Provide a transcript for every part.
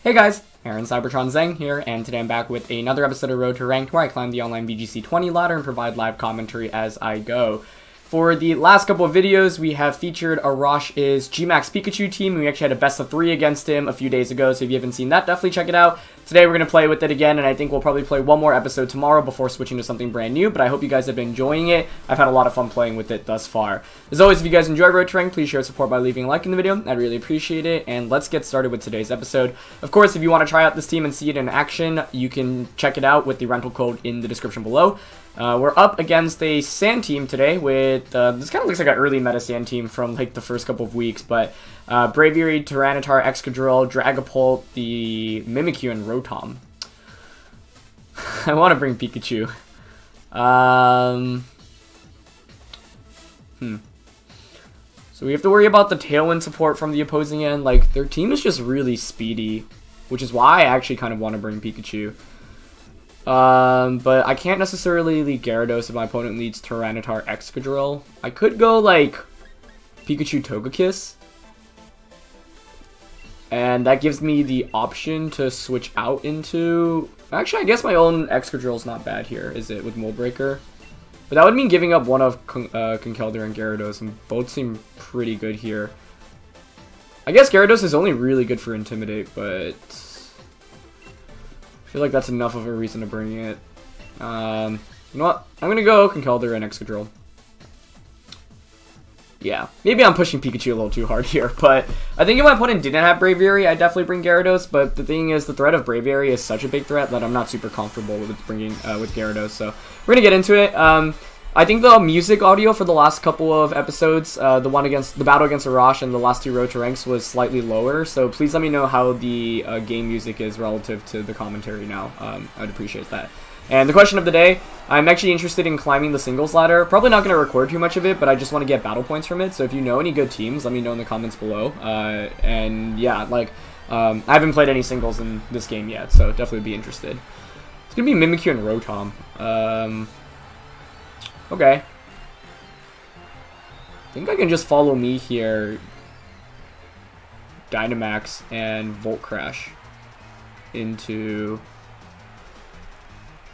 Hey guys, Aaron Cybertron Zeng here, and today I'm back with another episode of Road to Ranked where I climb the online VGC 20 ladder and provide live commentary as I go. For the last couple of videos, we have featured Arash's G-Max Pikachu team. We actually had a best of 3 against him a few days ago, so if you haven't seen that, definitely check it out. Today we're going to play with it again, and I think we'll probably play one more episode tomorrow before switching to something brand new, but I hope you guys have been enjoying it. I've had a lot of fun playing with it thus far. As always, if you guys enjoy Road to Ranked, please share support by leaving a like in the video. I'd really appreciate it, and let's get started with today's episode. Of course, if you want to try out this team and see it in action, you can check it out with the rental code in the description below. We're up against a Sand team today with, this kind of looks like an early meta Sand team from like the first couple of weeks, but Braviary, Tyranitar, Excadrill, Dragapult, the Mimikyu, and Rotom. I want to bring Pikachu. So we have to worry about the Tailwind support from the opposing end. Like, their team is just really speedy, which is why I actually kind of want to bring Pikachu. But I can't necessarily lead Gyarados if my opponent leads Tyranitar Excadrill. I could go, like, Pikachu Togekiss. And that gives me the option to switch out into... Actually, I guess my own Excadrill is not bad here, is it, with Mold Breaker? But that would mean giving up one of Conkeldurr and Gyarados, and both seem pretty good here. I guess Gyarados is only really good for Intimidate, but... I feel like that's enough of a reason to bring it. You know what? I'm gonna go Conkeldurr and Excadrill. Yeah, maybe I'm pushing Pikachu a little too hard here, but I think if my opponent didn't have Braviary, I'd definitely bring Gyarados, but the thing is, the threat of Braviary is such a big threat that I'm not super comfortable with bringing with Gyarados, so we're gonna get into it. I think the music audio for the last couple of episodes, the battle against Arash and the last 2 Road to Ranks was slightly lower, so please let me know how the game music is relative to the commentary now. I'd appreciate that. And the question of the day, I'm actually interested in climbing the singles ladder. Probably not going to record too much of it, but I just want to get battle points from it. So if you know any good teams, let me know in the comments below. And yeah, like, I haven't played any singles in this game yet, so definitely be interested. It's going to be Mimikyu and Rotom. Okay. I think I can just follow me here. Dynamax and Volt Crash into...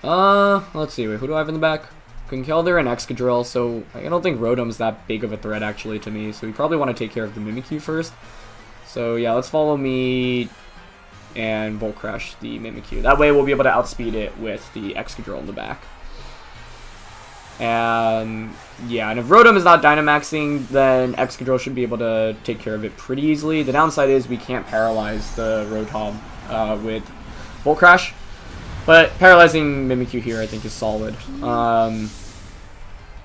let's see, wait, who do I have in the back? Conkeldurr and Excadrill, so I don't think Rotom's that big of a threat actually to me, so we probably want to take care of the Mimikyu first. So yeah, let's follow me and Volt Crash the Mimikyu. That way we'll be able to outspeed it with the Excadrill in the back. And yeah, and if Rotom is not Dynamaxing, then Excadrill should be able to take care of it pretty easily. The downside is we can't paralyze the Rotom with Volt Crash. But paralyzing Mimikyu here, I think, is solid.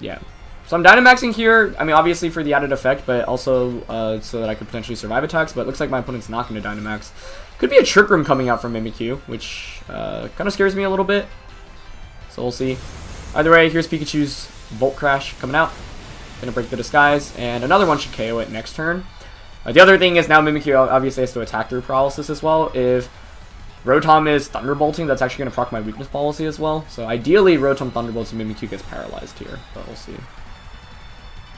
Yeah. So I'm Dynamaxing here, I mean, obviously for the added effect, but also so that I could potentially survive attacks, but it looks like my opponent's not going to Dynamax. Could be a Trick Room coming out from Mimikyu, which kind of scares me a little bit. So we'll see. Either way, here's Pikachu's Volt Crash coming out. Going to break the disguise, and another one should KO it next turn. The other thing is now Mimikyu obviously has to attack through Paralysis as well. If Rotom is Thunderbolting, that's actually going to proc my Weakness Policy as well. So ideally, Rotom Thunderbolts and Mimikyu gets paralyzed here, but we'll see.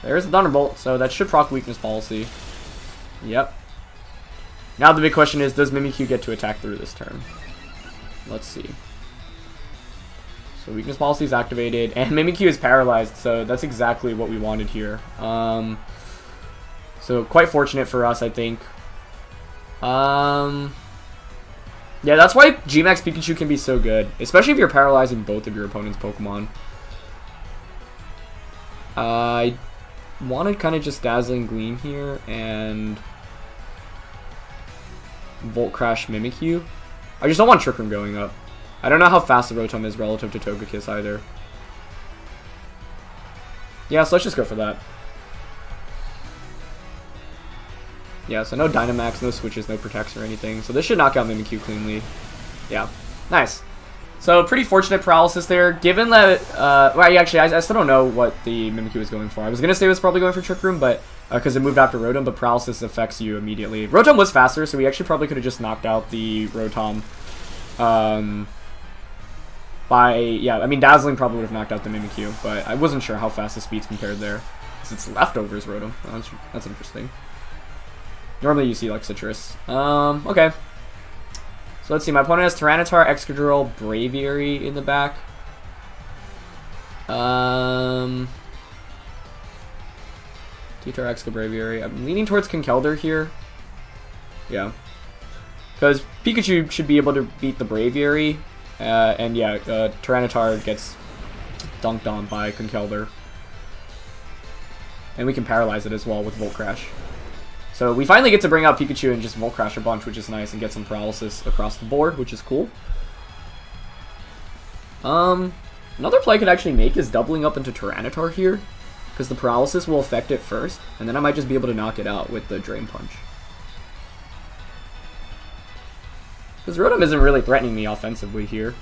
There's the Thunderbolt, so that should proc Weakness Policy. Yep. Now the big question is, does Mimikyu get to attack through this turn? Let's see. So Weakness Policy is activated, and Mimikyu is paralyzed, so that's exactly what we wanted here. So quite fortunate for us, I think. Yeah, that's why G-Max Pikachu can be so good, especially if you're paralyzing both of your opponent's Pokemon. I want to kind of just Dazzling Gleam here and Volt Crash Mimikyu. I just don't want Trick Room going up. I don't know how fast the Rotom is relative to Togekiss either. Yeah, so let's just go for that. Yeah, so no Dynamax, no switches, no protects or anything. So this should knock out Mimikyu cleanly. Yeah, nice. So pretty fortunate paralysis there. Given that, well, actually, I still don't know what the Mimikyu was going for. I was going to say it was probably going for Trick Room, but because it moved after Rotom, but paralysis affects you immediately. Rotom was faster, so we actually probably could have just knocked out the Rotom. Yeah, I mean, Dazzling probably would have knocked out the Mimikyu, but I wasn't sure how fast the speeds compared there. Because it's leftovers Rotom. Oh, that's interesting. Normally you see like Citrus. Okay. So let's see, my opponent has Tyranitar, Excadrill, Braviary in the back. T-Tar, Exca, Braviary. I'm leaning towards Conkeldurr here. Yeah. Because Pikachu should be able to beat the Braviary. And yeah, Tyranitar gets dunked on by Conkeldurr. And we can paralyze it as well with Volt Crash. So we finally get to bring out Pikachu and just Volt Crash a bunch, which is nice, and get some paralysis across the board, which is cool. Another play I could actually make is doubling up into Tyranitar here, because the paralysis will affect it first, and then I might just be able to knock it out with the Drain Punch. Because Rotom isn't really threatening me offensively here.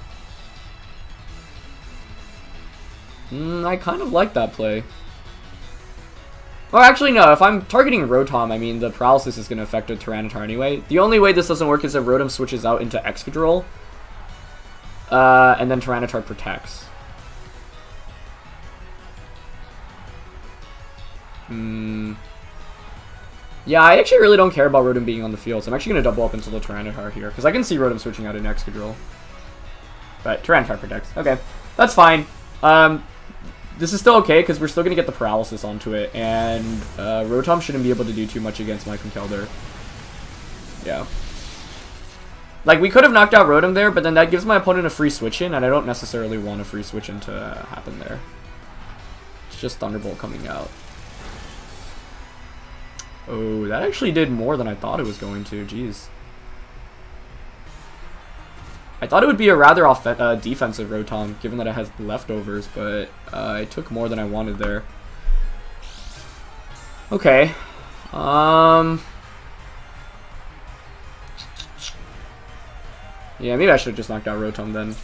I kind of like that play. Or actually, no, if I'm targeting Rotom, I mean, the paralysis is going to affect a Tyranitar anyway. The only way this doesn't work is if Rotom switches out into Excadrill, and then Tyranitar protects. Yeah, I actually really don't care about Rotom being on the field, so I'm actually going to double up into the Tyranitar here, because I can see Rotom switching out in Excadrill. But Tyranitar protects. Okay, that's fine. This is still okay, because we're still going to get the paralysis onto it, and Rotom shouldn't be able to do too much against my Conkeldurr. Yeah. Like, we could have knocked out Rotom there, but then that gives my opponent a free switch-in, and I don't necessarily want a free switch-in to happen there. It's just Thunderbolt coming out. Oh, that actually did more than I thought it was going to. Jeez. I thought it would be a rather defensive Rotom, given that it has leftovers, but it took more than I wanted there. Okay. Yeah, maybe I should have just knocked out Rotom then,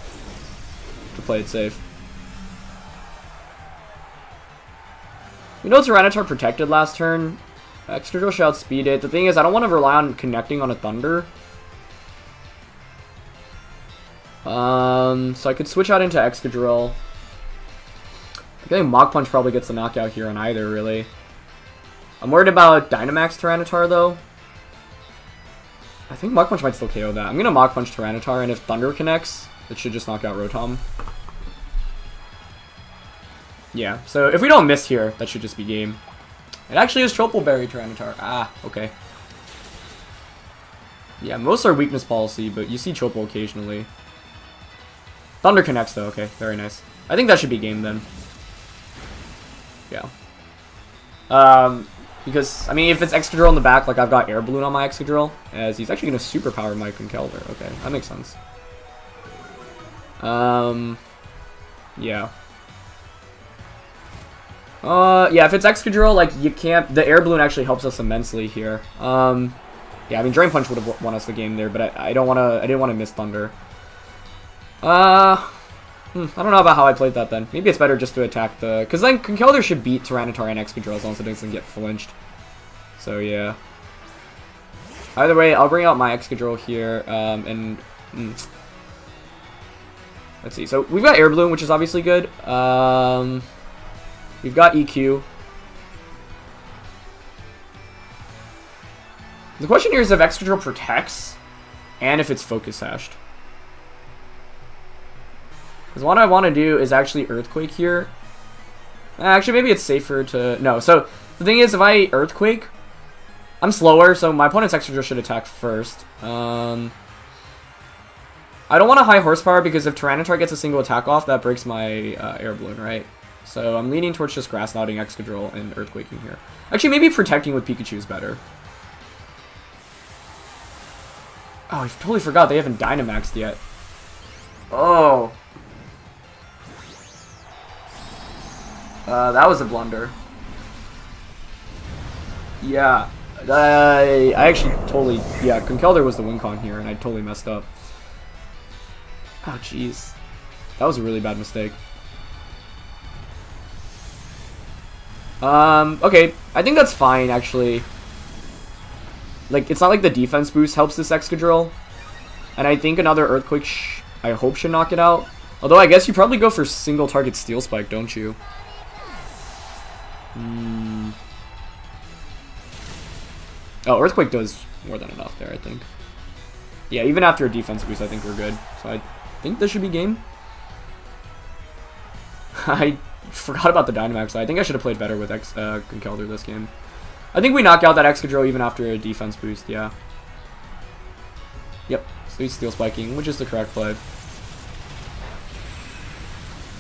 to play it safe. We know Tyranitar protected last turn. Excadrill should outspeed it. The thing is, I don't want to rely on connecting on a Thunder. So I could switch out into Excadrill. I think Mach Punch probably gets the knockout here on either, really. I'm worried about Dynamaxed Tyranitar, though. I think Mach Punch might still KO that. I'm going to Mach Punch Tyranitar, and if Thunder connects, it should just knock out Rotom. Yeah, so if we don't miss here, that should just be game. It actually is Tropical Berry Tyranitar. Ah, okay. Yeah, most are weakness policy, but you see Tropical occasionally. Thunder connects, though. Okay, very nice. I think that should be game, then. Yeah. Because, I mean, if it's Excadrill in the back, like I've got Air Balloon on my Excadrill, as he's actually going to superpower my Conkeldurr. Okay, that makes sense. Yeah. Yeah, if it's Excadrill, like, you can't... The Air Balloon actually helps us immensely here. Yeah, I mean, Drain Punch would have won us the game there, but I don't want to... I didn't want to miss Thunder. I don't know about how I played that then. Maybe it's better just to attack the... Because then Conkeldurr should beat Tyranitar and Excadrill as long as it doesn't get flinched. So, yeah. Either way, I'll bring out my Excadrill here, let's see. So, we've got Air Balloon, which is obviously good. We've got EQ. The question here is if Excadrill protects, and if it's Focus Sashed. Because what I want to do is actually Earthquake here. Actually, maybe it's safer to... No, so the thing is, if I Earthquake, I'm slower, so my opponent's Excadrill should attack first. I don't want a high horsepower, because if Tyranitar gets a single attack off, that breaks my Air Balloon, right? So I'm leaning towards just Grass Knotting Excadrill and Earthquaking here. Actually, maybe protecting with Pikachu is better. Oh, I totally forgot they haven't Dynamaxed yet. Oh. That was a blunder. Yeah. I actually totally... Yeah, Conkeldurr was the win con here, and I totally messed up. Oh, jeez. That was a really bad mistake. Okay. I think that's fine, actually. Like, it's not like the defense boost helps this Excadrill. And I think another Earthquake, I hope, should knock it out. Although, I guess you probably go for single target Steel Spike, don't you? Oh, Earthquake does more than enough there, I think. Yeah, even after a defense boost, I think we're good. So I think this should be game. I forgot about the Dynamax. I think I should have played better with Conkeldurr this game. I think we knock out that Excadrill even after a defense boost, yeah. Yep, so he's Steel Spiking, which is the correct play.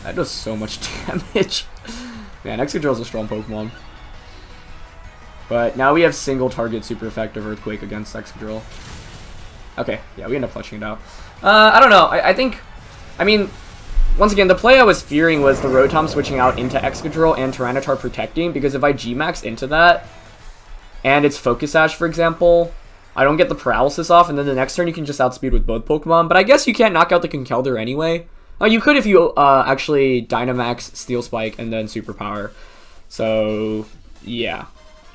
That does so much damage. Man, Excadrill is a strong Pokemon. But now we have single target super effective Earthquake against Excadrill. Okay, yeah, we end up clutching it out. I don't know, I think, I mean, once again, the play I was fearing was the Rotom switching out into Excadrill and Tyranitar protecting, because if I G-Max into that, and it's Focus Sash, for example, I don't get the paralysis off, and then the next turn you can just outspeed with both Pokemon, but I guess you can't knock out the Conkeldurr anyway. Oh, you could if you actually Dynamax, Steel Spike, and then Superpower. So, yeah.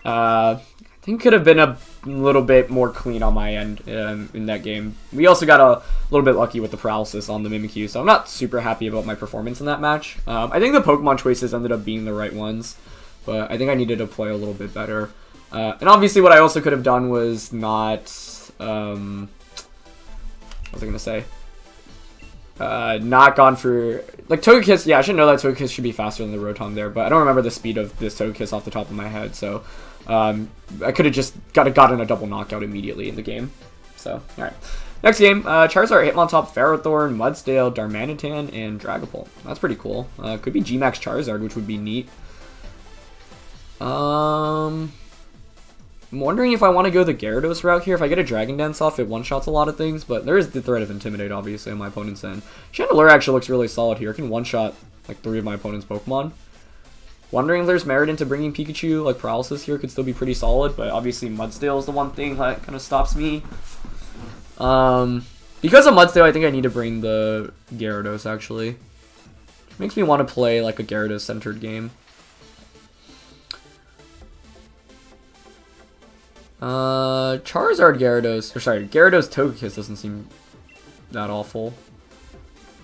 I think could have been a little bit more clean on my end in that game. We also got a little bit lucky with the paralysis on the Mimikyu, so I'm not super happy about my performance in that match. I think the Pokemon choices ended up being the right ones, but I think I needed to play a little bit better. And obviously what I also could have done was not, what was I going to say? Not gone for, like, Togekiss. Yeah, I should know that Togekiss should be faster than the Rotom there, but I don't remember the speed of this Togekiss off the top of my head, so I could have just gotten a double knockout immediately in the game. So, alright. Next game, Charizard, Hitmontop, Ferrothorn, Mudsdale, Darmanitan, and Dragapult. That's pretty cool. Could be G-Max Charizard, which would be neat. I'm wondering if I want to go the Gyarados route here. If I get a Dragon Dance off, it one-shots a lot of things, but there is the threat of Intimidate, obviously, on my opponent's end. Chandelure actually looks really solid here. It can one-shot, like, 3 of my opponent's Pokemon. Wondering if there's merit into bringing Pikachu, like, Paralysis here could still be pretty solid, but obviously Mudsdale is the one thing that kind of stops me. Because of Mudsdale, I think I need to bring the Gyarados, actually. Which makes me want to play, like, a Gyarados-centered game. Charizard Gyarados, or sorry, Gyarados Togekiss doesn't seem that awful.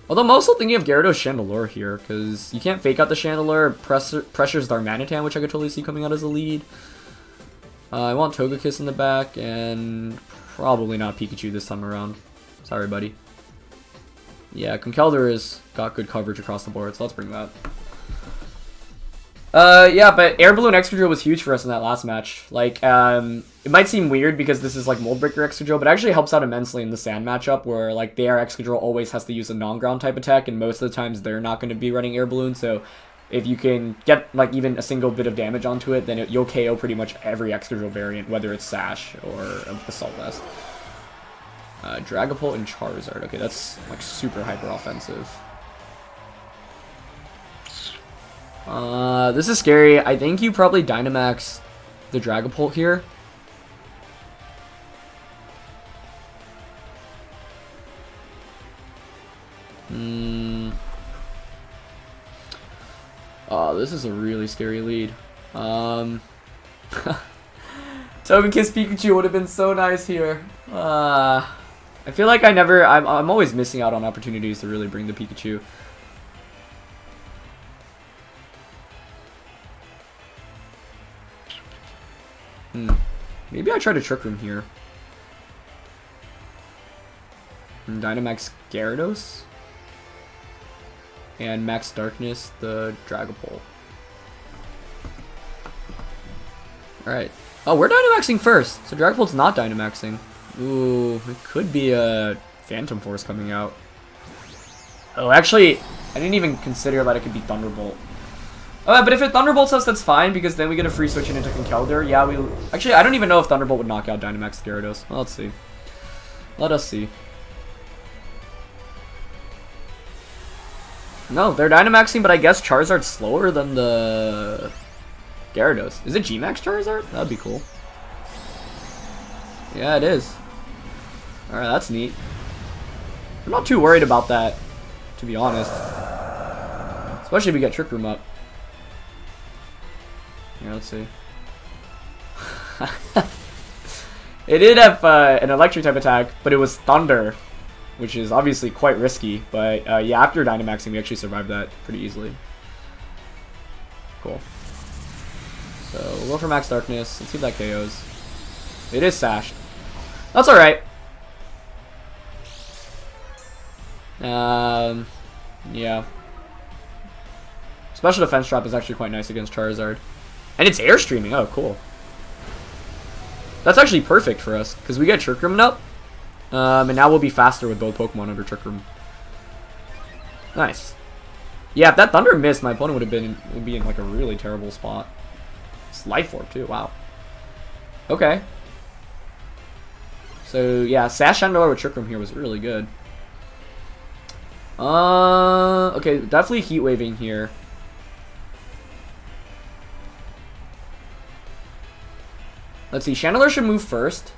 Although I'm also thinking of Gyarados Chandelure here, because you can't fake out the Chandelure, pressures Darmanitan, which I could totally see coming out as a lead. I want Togekiss in the back, and probably not Pikachu this time around. Sorry, buddy. Yeah, Conkeldurr has got good coverage across the board, so let's bring that. Yeah, but Air Balloon Excadrill was huge for us in that last match. Like, it might seem weird because this is like Mold Breaker Excadrill, but it actually helps out immensely in the Sand matchup where like the Air Excadrill always has to use a non-ground type attack, and most of the times they're not going to be running Air Balloon, so if you can get like even a single bit of damage onto it, then you'll KO pretty much every Excadrill variant, whether it's Sash or Assault Vest. Dragapult and Charizard. Okay, that's like super hyper offensive. This is scary. I think you probably Dynamax the Dragapult here. Oh, this is a really scary lead. Togekiss Pikachu would have been so nice here. I feel like I'm always missing out on opportunities to really bring the Pikachu. Maybe I try to Trick Room here. Dynamax Gyarados. And Max Darkness the Dragapult. Alright. Oh, we're Dynamaxing first. So Dragapult's not Dynamaxing. Ooh, it could be a Phantom Force coming out. Oh, actually, I didn't even consider that it could be Thunderbolt. But if it Thunderbolts us, that's fine, because then we get a free switch into Conkeldurr. Yeah, actually, I don't even know if Thunderbolt would knock out Dynamax Gyarados. Well, let's see. Let us see. No, they're Dynamaxing, but I guess Charizard's slower than the Gyarados. Is it G-Max Charizard? That'd be cool. Yeah, it is. Alright, that's neat. I'm not too worried about that, to be honest. Especially if we get Trick Room up. Here, let's see. It did have an electric type attack, but it was Thunder, which is obviously quite risky. But yeah, after Dynamaxing, we actually survived that pretty easily. Cool. So we'll go for Max Darkness. Let's see if that KOs. It is Sashed. That's alright. Yeah. Special defense trap is actually quite nice against Charizard. And it's airstreaming. Oh, cool. That's actually perfect for us, because we get Trick Room up. And now we'll be faster with both Pokemon under Trick Room. Nice. Yeah, if that Thunder missed, my opponent would be in like a really terrible spot. It's Life Orb too. Wow. Okay. So yeah, Sash Chandler with Trick Room here was really good. Okay, definitely Heat Waving here. Let's see, Chandler should move first.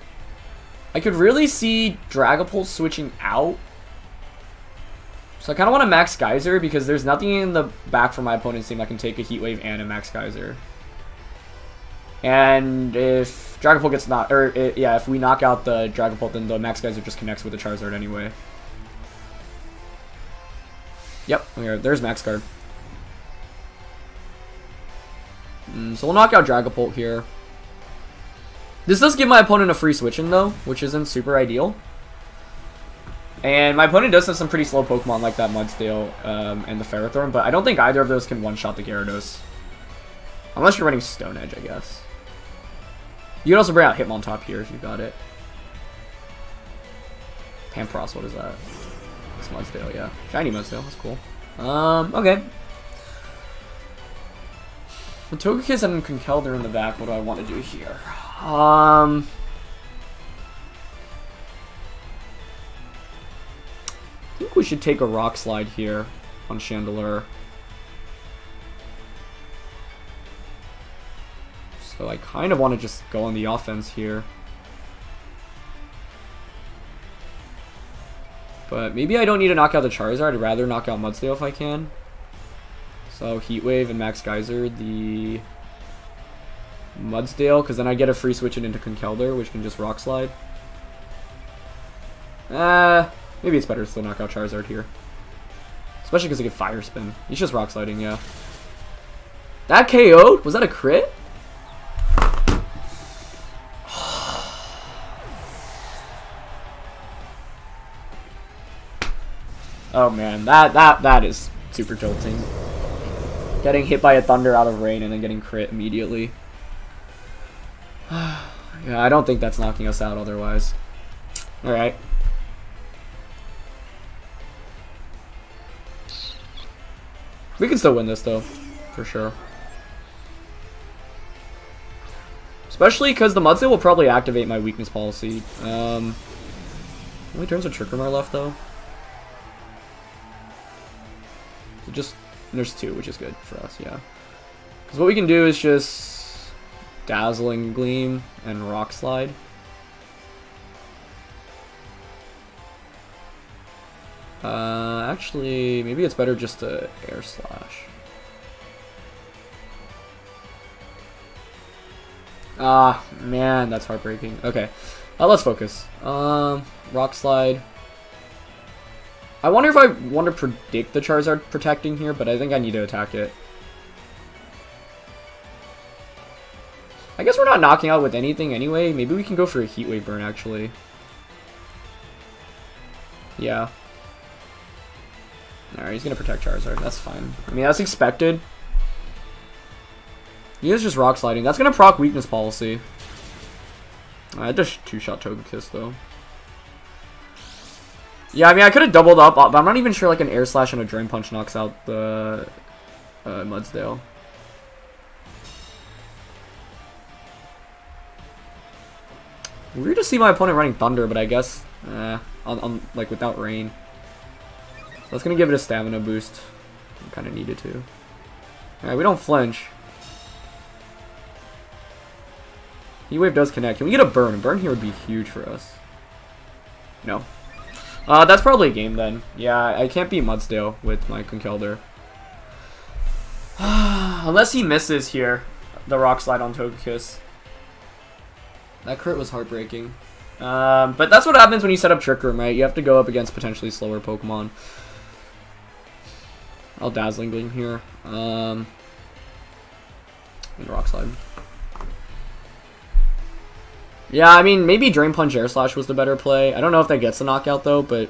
I could really see Dragapult switching out. So I kind of want to Max Geyser because there's nothing in the back for my opponent's team that can take a Heat Wave and a Max Geyser. And if Dragapult gets knocked, or yeah, if we knock out the Dragapult, then the Max Geyser just connects with the Charizard anyway. Yep, there's Max Guard. So we'll knock out Dragapult here. This does give my opponent a free switch in though, which isn't super ideal. And my opponent does have some pretty slow Pokemon like that Mudsdale and the Ferrothorn, but I don't think either of those can one-shot the Gyarados. Unless you're running Stone Edge, I guess. You can also bring out Hitmontop here if you got it. Pampros, what is that? It's Mudsdale, yeah. Shiny Mudsdale, that's cool. Okay. With Togekiss and Conkeldurr in the back, what do I want to do here? I think we should take a Rock Slide here on Chandelure. So I kind of want to just go on the offense here. But maybe I don't need to knock out the Charizard. I'd rather knock out Mudsdale if I can. So Heat Wave and Max Geyser the Mudsdale, because then I get a free switch it into Conkeldurr, which can just Rock Slide. Maybe it's better to still knock out Charizard here. Especially because I get Fire Spin. He's just Rock Sliding, yeah. That KO'd? Was that a crit? Oh man, that is super tilting. Getting hit by a Thunder out of Rain and then getting crit immediately. Yeah, I don't think that's knocking us out otherwise. Alright. We can still win this though, for sure. Especially because the Mudsdale will probably activate my weakness policy. How many turns of Trick Room are left though? So just, there's 2, which is good for us, yeah. Because what we can do is just Dazzling Gleam and Rock Slide. Actually, maybe it's better just to Air Slash. Ah, man, that's heartbreaking. Okay, let's focus. Rock Slide. I wonder if I want to predict the Charizard protecting here, but I think I need to attack it. I guess we're not knocking out with anything anyway. Maybe we can go for a Heat Wave burn, actually. Yeah. Alright, he's going to protect Charizard. That's fine. I mean, that's expected. He is just Rock Sliding. That's going to proc weakness policy. I just two-shot Togekiss, though. Yeah, I mean, I could have doubled up, but I'm not even sure like an Air Slash and a Drain Punch knocks out the Mudsdale. Weird to see my opponent running Thunder, but I guess on like without Rain. So that's gonna give it a stamina boost. I kind of needed to. Alright, we don't flinch. Heat Wave does connect. Can we get a burn? A burn here would be huge for us. No. That's probably a game then. Yeah, I can't beat Mudsdale with my Conkeldurr. Unless he misses here, the Rock Slide on Togekiss. That crit was heartbreaking. But that's what happens when you set up Trick Room, right? You have to go up against potentially slower Pokemon. I'll Dazzling Gleam here. And Rock Slide. Yeah, I mean, maybe Drain Punch Air Slash was the better play. I don't know if that gets the knockout, though, but...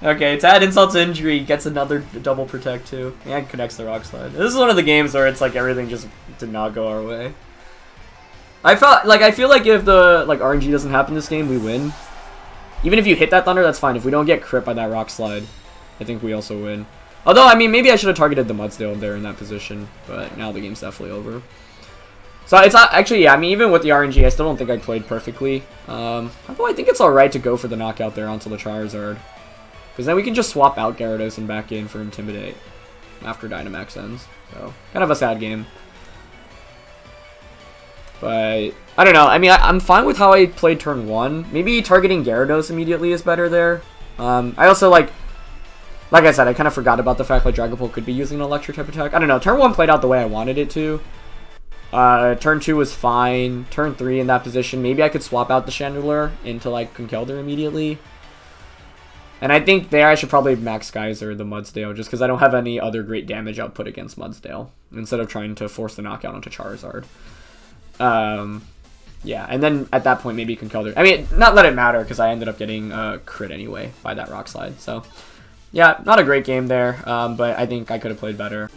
Okay, to add insult to injury, gets another double protect too. And connects the rock slide. This is one of the games where it's like everything just did not go our way. I feel like if the RNG doesn't happen this game, we win. Even if you hit that thunder, that's fine. If we don't get crit by that rock slide, I think we also win. Although, I mean, maybe I should have targeted the Mudsdale there in that position, but now the game's definitely over. So it's not actually, yeah. I mean, even with the RNG, I still don't think I played perfectly. Although I think it's all right to go for the knockout there onto the Charizard. Because then we can just swap out Gyarados and back in for Intimidate after Dynamax ends. So, kind of a sad game. But, I don't know. I mean, I'm fine with how I played turn 1. Maybe targeting Gyarados immediately is better there. I also, like I said, I kind of forgot about the fact that Dragapult could be using an electric type attack. I don't know. Turn 1 played out the way I wanted it to. Turn 2 was fine. Turn 3 in that position. Maybe I could swap out the Chandelure into, like, Conkeldurr immediately. And I think there I should probably max Geyser the Mudsdale, just because I don't have any other great damage output against Mudsdale, instead of trying to force the knockout onto Charizard. Yeah, and then at that point maybe Conkeldurr. I mean, not let it matter, because I ended up getting crit anyway by that rock slide. So, yeah, not a great game there, but I think I could have played better.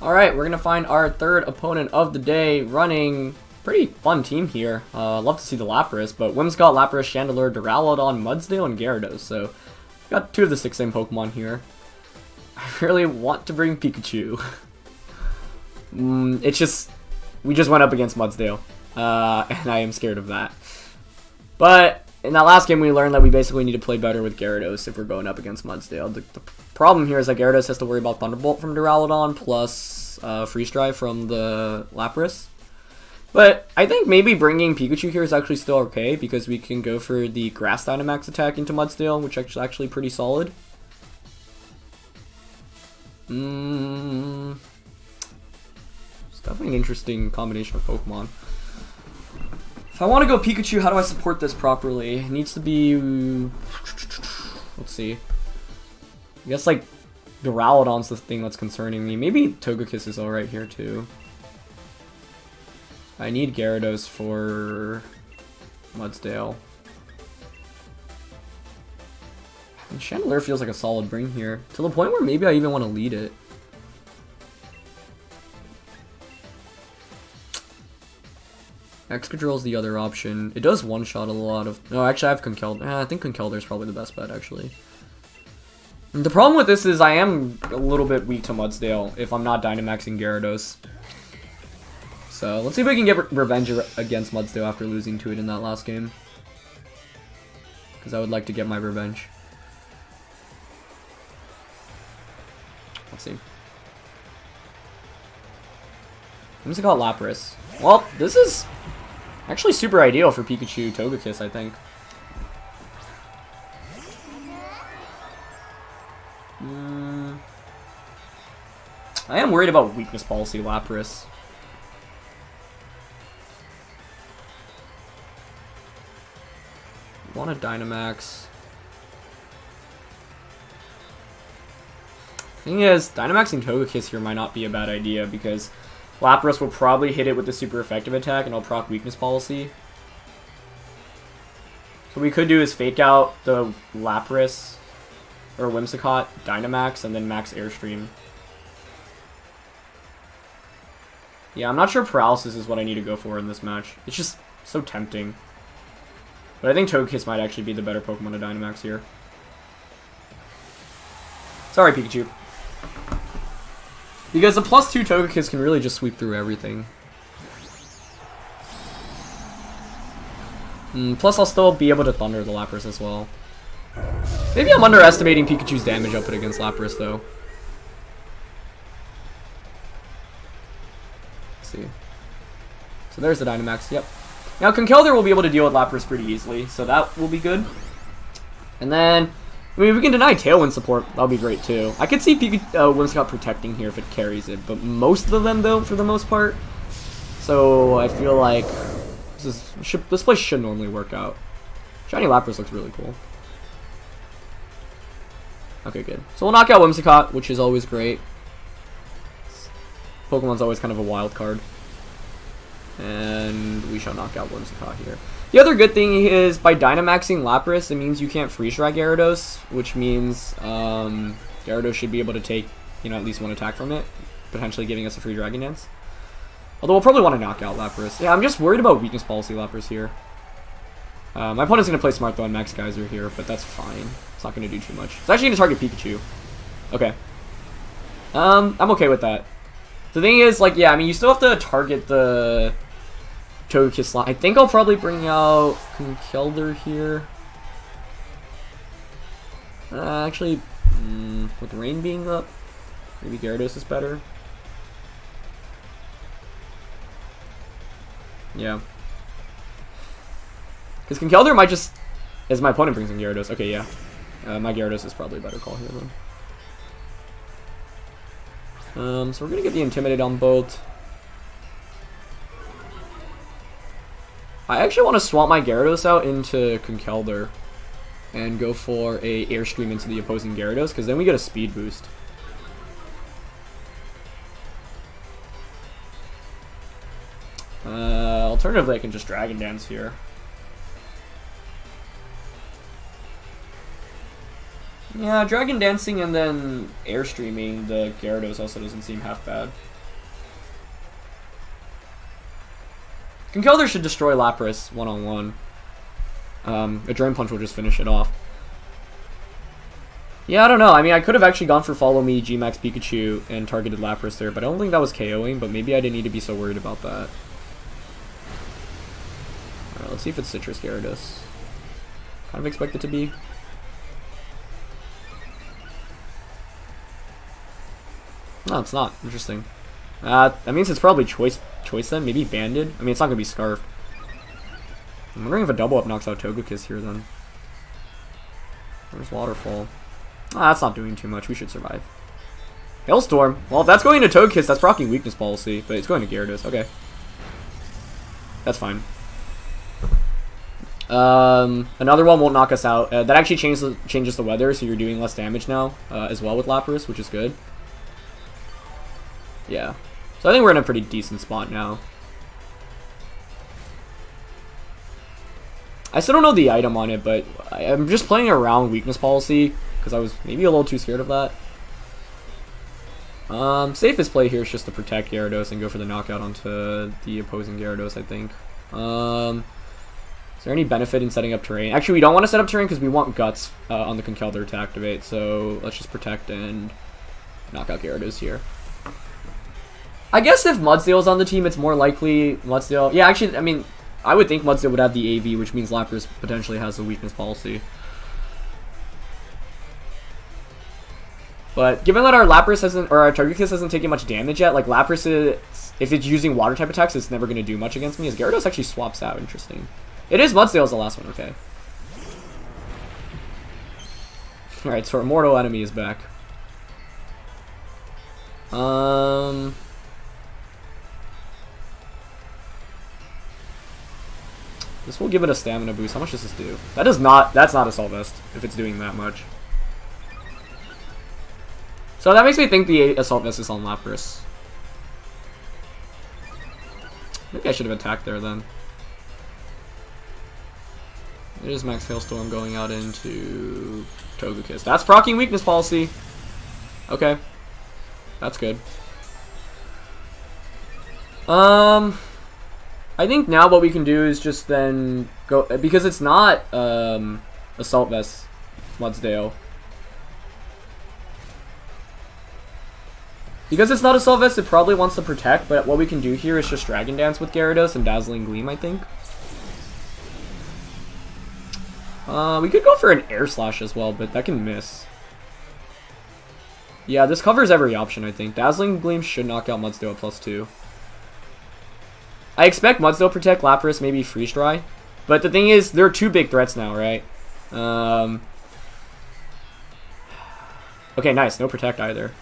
Alright, we're going to find our third opponent of the day, running pretty fun team here. Love to see the Lapras, but Whimsicott, Lapras, Chandelure, Duraludon, Mudsdale, and Gyarados. So, got 2 of the 6 same Pokemon here. I really want to bring Pikachu. It's just, we just went up against Mudsdale, and I am scared of that. But in that last game, we learned that we basically need to play better with Gyarados if we're going up against Mudsdale. The problem here is that Gyarados has to worry about Thunderbolt from Duraludon, plus Freeze Drive from the Lapras. But I think maybe bringing Pikachu here is actually still okay, because we can go for the Grass Dynamax attack into Mudsdale, which is actually pretty solid. It's definitely an interesting combination of Pokemon. If I want to go Pikachu, how do I support this properly? It needs to be... Let's see. I guess, like, Duraludon's the thing that's concerning me. Maybe Togekiss is alright here, too. I need Gyarados for Mudsdale. And Chandelure feels like a solid bring here, to the point where maybe I even want to lead it. Excadrill is the other option. It does one-shot a lot of... No, actually I have Conkeldurr. I think Conkeldurr is probably the best bet, actually. And the problem with this is I am a little bit weak to Mudsdale if I'm not Dynamaxing Gyarados. So, let's see if we can get revenge against Mudsdale after losing to it in that last game. Because I would like to get my revenge. Let's see. I'm just gonna call it Lapras. Well, this is actually super ideal for Pikachu Togekiss, I think. I am worried about weakness policy Lapras. Want a Dynamax. Thing is, Dynamaxing Togekiss here might not be a bad idea, because Lapras will probably hit it with the super effective attack and I'll proc weakness policy. So what we could do is fake out the Lapras or Whimsicott, Dynamax, and then max Airstream. Yeah, I'm not sure Paralysis is what I need to go for in this match. It's just so tempting. But I think Togekiss might actually be the better Pokemon to Dynamax here. Sorry, Pikachu. Because the +2 Togekiss can really just sweep through everything. Plus, I'll still be able to Thunder the Lapras as well. Maybe I'm underestimating Pikachu's damage output against Lapras, though. Let's see. So there's the Dynamax, yep. Now, Conkeldurr will be able to deal with Lapras pretty easily, so that will be good. And then, I mean, if we can deny Tailwind support, that'll be great, too. I could see Whimsicott protecting here if it carries it, but most of them, though, for the most part. So, I feel like this place should normally work out. Shiny Lapras looks really cool. Okay, good. So we'll knock out Whimsicott, which is always great. Pokemon's always kind of a wild card. And we shall knock out Whimsicott here. The other good thing is, by Dynamaxing Lapras, it means you can't Freeze-Dry Gyarados, which means Gyarados should be able to take, you know, at least one attack from it, potentially giving us a free Dragon Dance. Although we'll probably want to knock out Lapras. Yeah, I'm just worried about Weakness Policy Lapras here. My opponent's going to play Smart Throw on Max Geyser here, but that's fine. It's not going to do too much. It's actually going to target Pikachu. Okay. I'm okay with that. The thing is, like, yeah, I mean, you still have to target the Togekiss slot. I think I'll probably bring out Conkeldurr here. Actually, with Rain being up, maybe Gyarados is better. Yeah. Because Conkeldurr might just... As my opponent brings in Gyarados. Okay, yeah. My Gyarados is probably a better call here, then. So we're going to get the Intimidate on both. I actually want to swap my Gyarados out into Conkeldurr. And go for a Airstream into the opposing Gyarados, because then we get a speed boost. Alternatively, I can just Dragon Dance here. Yeah, Dragon Dancing and then Airstreaming the Gyarados also doesn't seem half bad. Conkeldurr should destroy Lapras one-on-one. A Drain Punch will just finish it off. Yeah, I don't know. I mean, I could have actually gone for Follow Me, G-Max Pikachu, and targeted Lapras there, but I don't think that was KOing, but maybe I didn't need to be so worried about that. Alright, let's see if it's Citrus Gyarados. Kind of expect it to be. No, it's not. Interesting. That means it's probably choice then. Maybe Banded. I mean, it's not going to be Scarf. I'm wondering if a double up knocks out Togekiss here then. There's Waterfall. That's not doing too much. We should survive. Hailstorm. Well, if that's going into Togekiss, that's proccing Weakness Policy, but it's going to Gyarados. Okay. That's fine. Another one won't knock us out. That actually changes the weather, so you're doing less damage now as well with Lapras, which is good. Yeah. So I think we're in a pretty decent spot now. I still don't know the item on it, but I'm just playing around Weakness Policy because I was maybe a little too scared of that. Safest play here is just to protect Gyarados and go for the knockout onto the opposing Gyarados, I think. Is there any benefit in setting up terrain? Actually, we don't want to set up terrain because we want Guts on the Conkeldurr to activate, so let's just protect and knock out Gyarados here. I guess if Mudsdale's on the team, it's more likely Mudsdale... Yeah, actually, I mean, I would think Mudsdale would have the AV, which means Lapras potentially has the Weakness Policy. But given that our Lapras hasn't, or our Togekiss hasn't taken much damage yet, like Lapras is, if it's using water type attacks, it's never going to do much against me, as Gyarados actually swaps out. Interesting. It is Mudsdale's the last one, okay. Alright, so our mortal enemy is back. This will give it a stamina boost. How much does this do? That does not, that's not Assault Vest, if it's doing that much. So that makes me think the Assault Vest is on Lapras. Maybe I should have attacked there then. It is Max Hailstorm going out into Togekiss. That's proccing Weakness Policy. Okay. That's good. I think now what we can do is just then go, because it's not Assault Vest Mudsdale. Because it's not Assault Vest, it probably wants to protect, but what we can do here is just Dragon Dance with Gyarados and Dazzling Gleam, I think. We could go for an Air Slash as well, but that can miss. Yeah, this covers every option, I think. Dazzling Gleam should knock out Mudsdale at +2. I expect Mudsdale protect, Lapras, maybe Freeze Dry. But the thing is, there are two big threats now, right? Okay, nice. No protect either.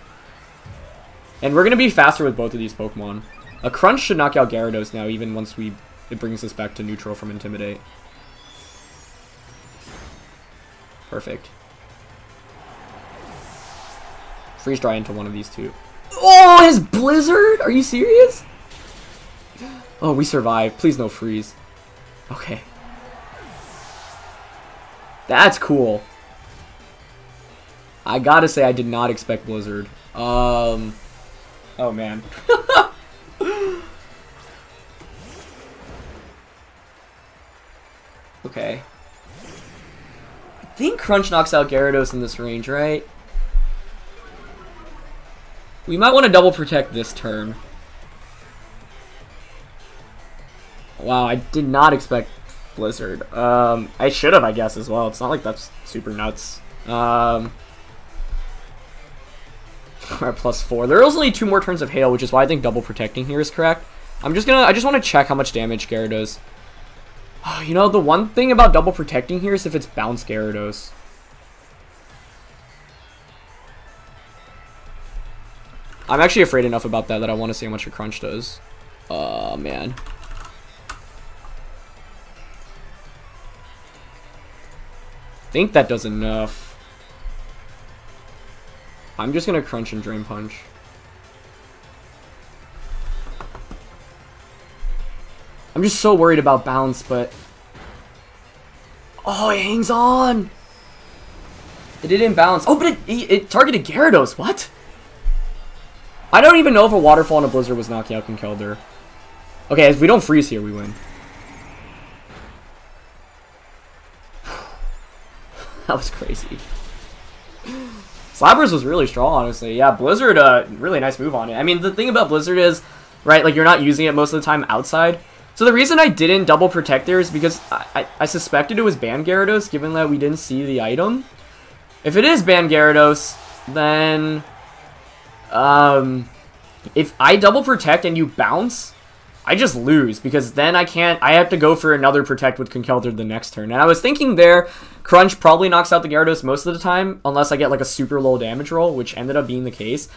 And we're going to be faster with both of these Pokemon. A Crunch should knock out Gyarados now, even once it brings us back to neutral from Intimidate. Perfect. Freeze Dry into one of these two. Oh, his Blizzard? Are you serious? Oh, we survived. Please no freeze. Okay. That's cool. I gotta say, I did not expect Blizzard. Oh, man. Okay. I think Crunch knocks out Gyarados in this range, right? We might want to double protect this turn. Wow, I did not expect Blizzard. I should have, I guess, as well. It's not like that's super nuts. Alright, +4. There is only 2 more turns of Hail, which is why I think double protecting here is correct. I just want to check how much damage Gyarados. You know, the one thing about double protecting here is if it's bounce Gyarados. I'm actually afraid enough about that I want to see how much a Crunch does. Oh, man. I think that does enough. I'm just going to Crunch and Drain Punch. I'm just so worried about bounce, but... Oh, it hangs on! It didn't bounce. Oh, but it targeted Gyarados. What? I don't even know if a Waterfall and a Blizzard was knocking out Conkeldurr. Okay, if we don't freeze here, we win. That was crazy. Lapras was really strong, honestly. Yeah, Blizzard, really nice move on it. I mean, the thing about Blizzard is, right, like, you're not using it most of the time outside. So the reason I didn't double protect there is because I suspected it was Ban Gyarados, given that we didn't see the item. If it is Ban Gyarados, then... if I double protect and you bounce, I just lose, because then I have to go for another protect with Conkeldurr the next turn. And I was thinking there, Crunch probably knocks out the Gyarados most of the time, unless I get like a super low damage roll, which ended up being the case.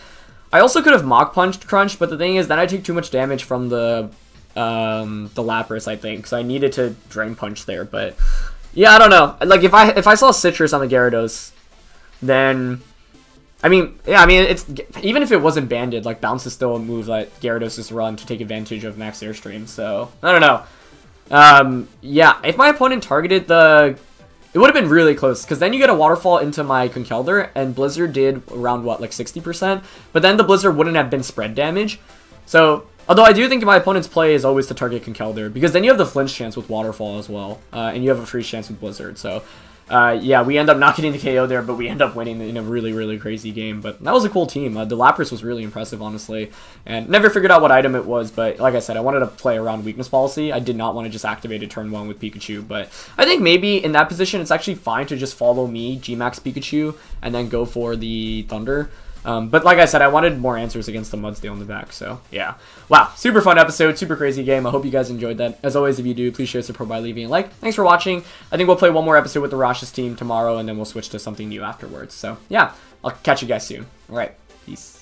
I also could have Mach Punched Crunch, but the thing is, then I take too much damage from the Lapras, I think, so I needed to Drain Punch there, but yeah, I don't know. Like, if I saw Citrus on the Gyarados, then... I mean, yeah, I mean, it's even if it wasn't banded, like, Bounce is still a move that Gyarados is run to take advantage of Max Airstream, so, I don't know. Yeah, if my opponent targeted the... It would have been really close, because then you get a Waterfall into my Conkeldurr, and Blizzard did around, what, like 60%? But then the Blizzard wouldn't have been spread damage, so... Although I do think my opponent's play is always to target Conkeldurr, because then you have the flinch chance with Waterfall as well, and you have a freeze chance with Blizzard, so... yeah, we end up not getting the KO there, but we end up winning in a really, really crazy game. But that was a cool team. The Lapras was really impressive, honestly. And never figured out what item it was, but like I said, I wanted to play around weakness policy. I did not want to just activate it turn 1 with Pikachu. But I think maybe in that position, it's actually fine to just follow me, G-Max Pikachu, and then go for the Thunder. But like I said, I wanted more answers against the Mudsdale in the back, so yeah. Wow, super fun episode, super crazy game. I hope you guys enjoyed that. As always, if you do, please share support by leaving a like. Thanks for watching. I think we'll play one more episode with the Arash's team tomorrow, and then we'll switch to something new afterwards. So yeah, I'll catch you guys soon. All right, peace.